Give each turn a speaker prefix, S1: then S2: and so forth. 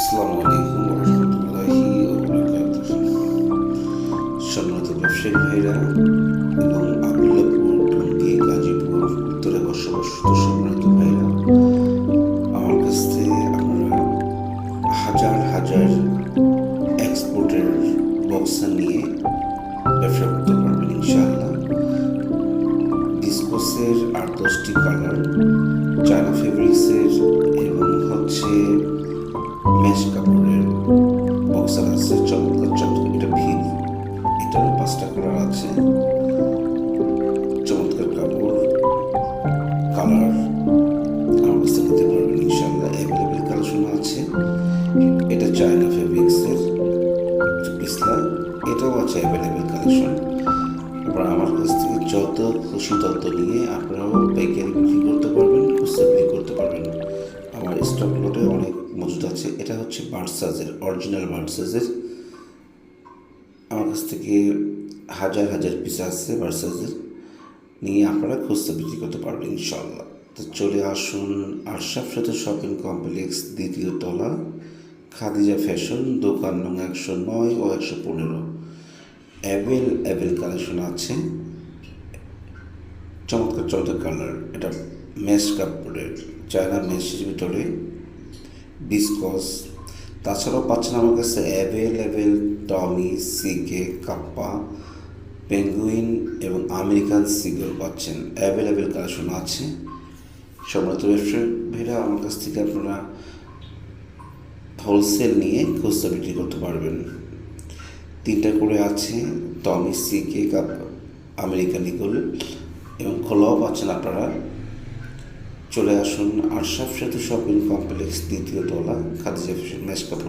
S1: আসসালামু আলাইকুম রহমতুল্লাহি সম্মানিত ব্যবসায়ী ভাইরা এবং আবদুল্লাহপুর টঙ্গী গাজীপুর উত্তরে বসবাসরত সম্মানিত ভাইরা, আমার কাছ থেকে আপনারা হাজার হাজার এক্সপোর্টের বক্সা নিয়ে ব্যবসা করতে পারবেন ইনশাআল্লাহ। ডিসকোসের 8-10টি কালার, চায়না ফেব্রিক্সের এবং মেশ কাপড়ের বক্সার আছে, চমৎকার চমৎকার। এটা ভিড়, এটারও 5টা কালার আছে। চমৎকার কাপড়, কালার আমার কাছ থেকে নিতে পারবেন ইনশাআল্লাহ। অ্যাভেলেবেল কালেকশন আছে। এটা চায়না ফেব্রিক্সের পিছলা, এটাও আছে অ্যাভেলেবেল কালেকশন। আপনারা আমার কাছ থেকে যত খুশি তত নিয়ে আপনারাও পাইকারি বিক্রি করতে পারবেন, খুচরা বিক্রি করতে পারবেন। আমার স্টক লটে অনেক মজুদ আছে। এটা হচ্ছে ভার্সাজের, অরিজিনাল ভার্সাজের। আমার কাছ থেকে হাজার হাজার পিস আছে ভার্সাজের, নিয়ে আপনারা খুচরা বিক্রি করতে পারবেন ইনশাল্লাহ। তো চলে আসুন আরশাদ সাথে শপিং কমপ্লেক্স, 2য় তলা, খাদিজা ফ্যাশন, দোকান নং 109 ও 115। অ্যাভেল কালেকশন আছে, চমৎকার চমৎকার কালার। এটা মেশ কাপড়ের, চায়না মেশের ভিতরে ডিসকস। তাছাড়াও পাচ্ছেন আমার কাছে অ্যাভেলেবেল টমি, সিকে, কাপ্পা, পেঙ্গুইন এবং আমেরিকান সিগল পাচ্ছেন। অ্যাভেলেবেল কালেকশন আছে। সম্মানিত ব্যবসায়ী ভাইরা, আমার কাছ থেকে আপনারা হোলসেল নিয়ে খুচরা বিক্রি করতে পারবেন। 3টা করে আছে, টমি, সিকে, কাপ্পা, আমেরিকান ইগল এবং খোলাও পাচ্ছেন আপনারা। চলে আসুন আরশাদ সাথে শপিং কমপ্লেক্স, 2য় তলা, খাদিজা ফ্যাশন, মেশ কাপড়।